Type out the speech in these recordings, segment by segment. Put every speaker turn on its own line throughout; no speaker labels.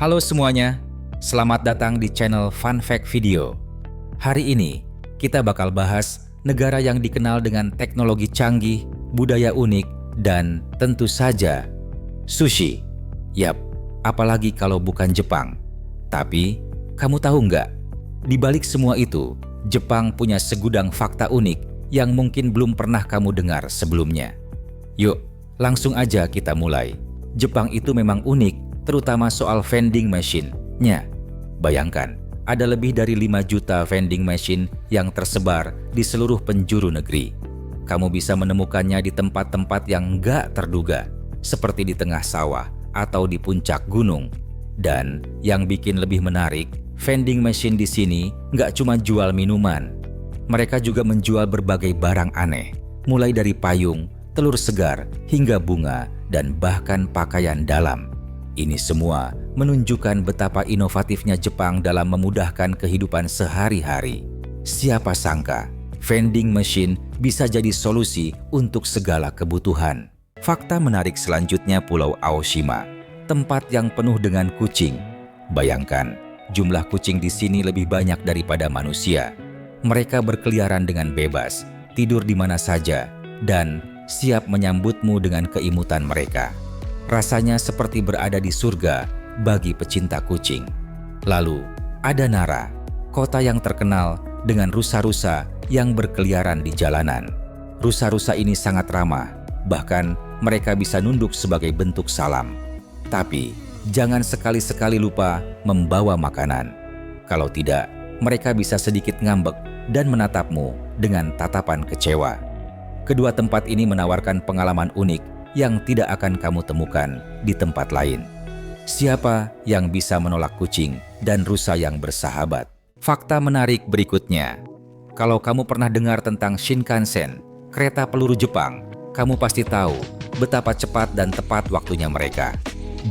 Halo semuanya, selamat datang di channel Fun Fact Video. Hari ini, kita bakal bahas negara yang dikenal dengan teknologi canggih, budaya unik, dan tentu saja sushi. Yap, apalagi kalau bukan Jepang. Tapi, kamu tahu nggak? Di balik semua itu, Jepang punya segudang fakta unik yang mungkin belum pernah kamu dengar sebelumnya. Yuk, langsung aja kita mulai. Jepang itu memang unik, terutama soal vending machine-nya. Bayangkan, ada lebih dari 5 juta vending machine yang tersebar di seluruh penjuru negeri. Kamu bisa menemukannya di tempat-tempat yang nggak terduga, seperti di tengah sawah atau di puncak gunung. Dan yang bikin lebih menarik, vending machine di sini nggak cuma jual minuman. Mereka juga menjual berbagai barang aneh, mulai dari payung, telur segar, hingga bunga, dan bahkan pakaian dalam. Ini semua menunjukkan betapa inovatifnya Jepang dalam memudahkan kehidupan sehari-hari. Siapa sangka, vending machine bisa jadi solusi untuk segala kebutuhan. Fakta menarik selanjutnya Pulau Aoshima, tempat yang penuh dengan kucing. Bayangkan, jumlah kucing di sini lebih banyak daripada manusia. Mereka berkeliaran dengan bebas, tidur di mana saja, dan siap menyambutmu dengan keimutan mereka. Rasanya seperti berada di surga bagi pecinta kucing. Lalu, ada Nara, kota yang terkenal dengan rusa-rusa yang berkeliaran di jalanan. Rusa-rusa ini sangat ramah, bahkan mereka bisa nunduk sebagai bentuk salam. Tapi, jangan sekali-sekali lupa membawa makanan. Kalau tidak, mereka bisa sedikit ngambek dan menatapmu dengan tatapan kecewa. Kedua tempat ini menawarkan pengalaman unik yang tidak akan kamu temukan di tempat lain. Siapa yang bisa menolak kucing dan rusa yang bersahabat? Fakta menarik berikutnya. Kalau kamu pernah dengar tentang Shinkansen, kereta peluru Jepang, kamu pasti tahu betapa cepat dan tepat waktunya mereka.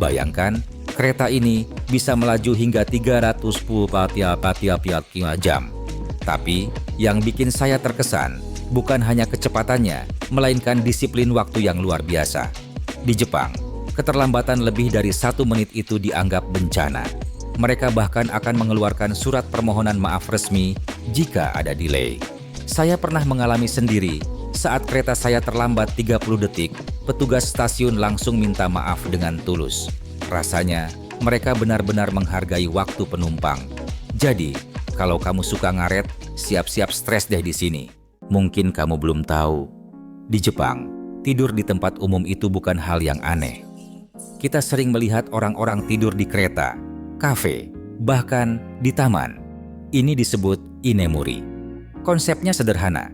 Bayangkan, kereta ini bisa melaju hingga 310 jam. Tapi, yang bikin saya terkesan bukan hanya kecepatannya, melainkan disiplin waktu yang luar biasa. Di Jepang, keterlambatan lebih dari 1 menit itu dianggap bencana. Mereka bahkan akan mengeluarkan surat permohonan maaf resmi jika ada delay. Saya pernah mengalami sendiri, saat kereta saya terlambat 30 detik, petugas stasiun langsung minta maaf dengan tulus. Rasanya, mereka benar-benar menghargai waktu penumpang. Jadi, kalau kamu suka ngaret, siap-siap stres deh di sini. Mungkin kamu belum tahu, di Jepang, tidur di tempat umum itu bukan hal yang aneh. Kita sering melihat orang-orang tidur di kereta, kafe, bahkan di taman. Ini disebut inemuri. Konsepnya sederhana,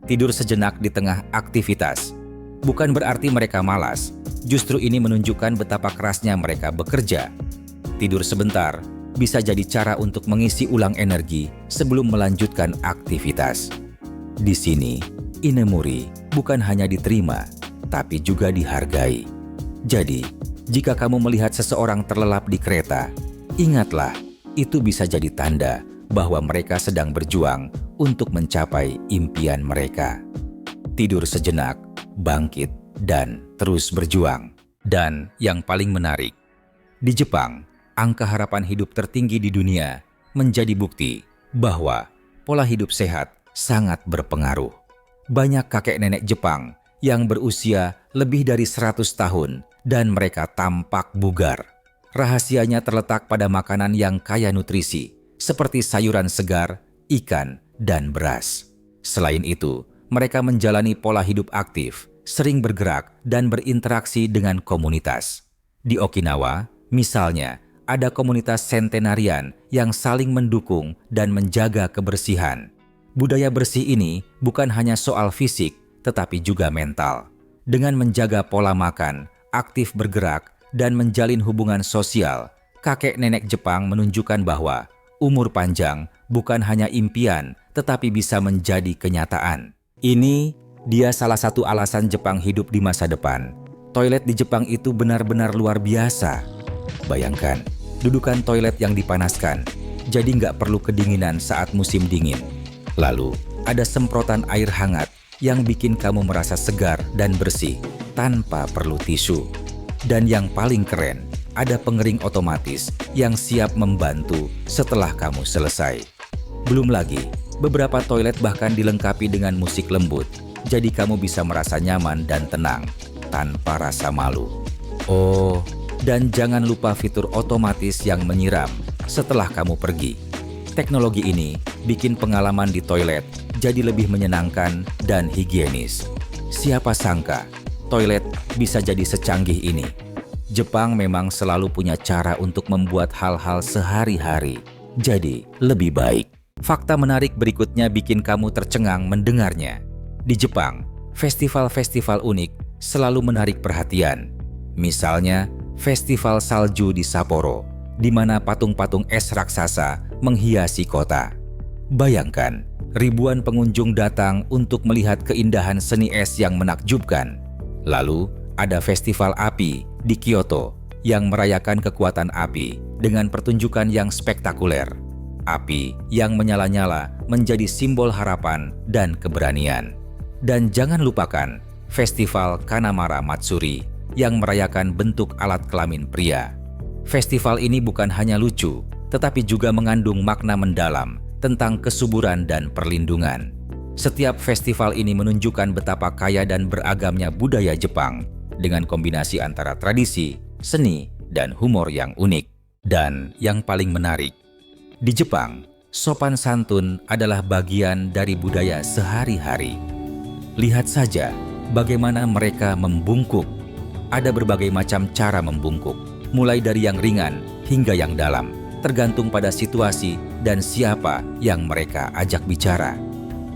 tidur sejenak di tengah aktivitas. Bukan berarti mereka malas, justru ini menunjukkan betapa kerasnya mereka bekerja. Tidur sebentar bisa jadi cara untuk mengisi ulang energi sebelum melanjutkan aktivitas. Di sini, inemuri bukan hanya diterima, tapi juga dihargai. Jadi, jika kamu melihat seseorang terlelap di kereta, ingatlah, itu bisa jadi tanda bahwa mereka sedang berjuang untuk mencapai impian mereka. Tidur sejenak, bangkit, dan terus berjuang. Dan yang paling menarik, di Jepang, angka harapan hidup tertinggi di dunia menjadi bukti bahwa pola hidup sehat sangat berpengaruh. Banyak kakek nenek Jepang yang berusia lebih dari 100 tahun dan mereka tampak bugar. Rahasianya terletak pada makanan yang kaya nutrisi, seperti sayuran segar, ikan, dan beras. Selain itu, mereka menjalani pola hidup aktif, sering bergerak dan berinteraksi dengan komunitas. Di Okinawa, misalnya, ada komunitas sentenarian yang saling mendukung dan menjaga kebersihan. Budaya bersih ini bukan hanya soal fisik, tetapi juga mental. Dengan menjaga pola makan, aktif bergerak, dan menjalin hubungan sosial, kakek nenek Jepang menunjukkan bahwa umur panjang bukan hanya impian, tetapi bisa menjadi kenyataan. Ini dia salah satu alasan Jepang hidup di masa depan. Toilet di Jepang itu benar-benar luar biasa. Bayangkan, dudukan toilet yang dipanaskan, jadi nggak perlu kedinginan saat musim dingin. Lalu, ada semprotan air hangat yang bikin kamu merasa segar dan bersih tanpa perlu tisu. Dan yang paling keren, ada pengering otomatis yang siap membantu setelah kamu selesai. Belum lagi, beberapa toilet bahkan dilengkapi dengan musik lembut, jadi kamu bisa merasa nyaman dan tenang tanpa rasa malu. Oh, dan jangan lupa fitur otomatis yang menyiram setelah kamu pergi. Teknologi ini bikin pengalaman di toilet jadi lebih menyenangkan dan higienis. Siapa sangka toilet bisa jadi secanggih ini. Jepang memang selalu punya cara untuk membuat hal-hal sehari-hari jadi lebih baik. Fakta menarik berikutnya bikin kamu tercengang mendengarnya. Di Jepang, festival-festival unik selalu menarik perhatian. Misalnya, festival salju di Sapporo, di mana patung-patung es raksasa menghiasi kota. Bayangkan, ribuan pengunjung datang untuk melihat keindahan seni es yang menakjubkan. Lalu, ada festival api di Kyoto yang merayakan kekuatan api dengan pertunjukan yang spektakuler. Api yang menyala-nyala menjadi simbol harapan dan keberanian. Dan jangan lupakan festival Kanamara Matsuri yang merayakan bentuk alat kelamin pria. Festival ini bukan hanya lucu, tetapi juga mengandung makna mendalam tentang kesuburan dan perlindungan. Setiap festival ini menunjukkan betapa kaya dan beragamnya budaya Jepang dengan kombinasi antara tradisi, seni, dan humor yang unik. Dan yang paling menarik, di Jepang, sopan santun adalah bagian dari budaya sehari-hari. Lihat saja bagaimana mereka membungkuk. Ada berbagai macam cara membungkuk, mulai dari yang ringan hingga yang dalam, tergantung pada situasi dan siapa yang mereka ajak bicara.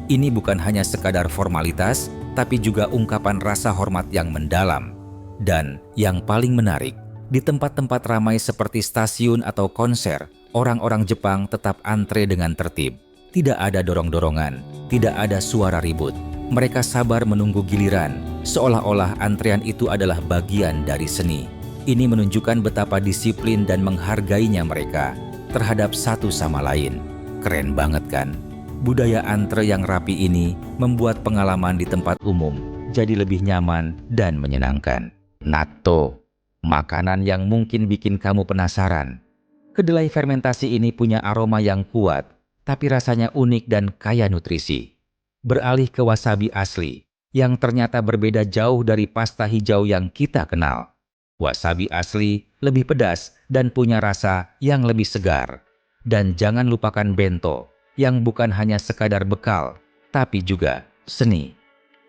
Ini bukan hanya sekadar formalitas, tapi juga ungkapan rasa hormat yang mendalam. Dan yang paling menarik, di tempat-tempat ramai seperti stasiun atau konser, orang-orang Jepang tetap antre dengan tertib. Tidak ada dorong-dorongan, tidak ada suara ribut. Mereka sabar menunggu giliran, seolah-olah antrean itu adalah bagian dari seni. Ini menunjukkan betapa disiplin dan menghargainya mereka terhadap satu sama lain. Keren banget kan? Budaya antre yang rapi ini membuat pengalaman di tempat umum jadi lebih nyaman dan menyenangkan. Natto, makanan yang mungkin bikin kamu penasaran. Kedelai fermentasi ini punya aroma yang kuat, tapi rasanya unik dan kaya nutrisi. Beralih ke wasabi asli, yang ternyata berbeda jauh dari pasta hijau yang kita kenal. Wasabi asli lebih pedas dan punya rasa yang lebih segar. Dan jangan lupakan bento, yang bukan hanya sekadar bekal, tapi juga seni.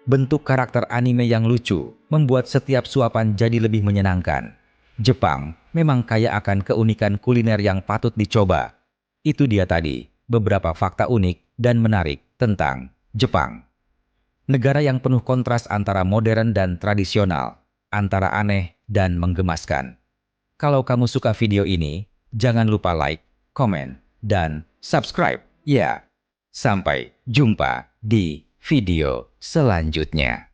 Bentuk karakter anime yang lucu membuat setiap suapan jadi lebih menyenangkan. Jepang memang kaya akan keunikan kuliner yang patut dicoba. Itu dia tadi, beberapa fakta unik dan menarik tentang Jepang. Negara yang penuh kontras antara modern dan tradisional, antara aneh dan menggemaskan. Kalau kamu suka video ini, jangan lupa like, komen, dan subscribe. Ya, sampai jumpa di video selanjutnya.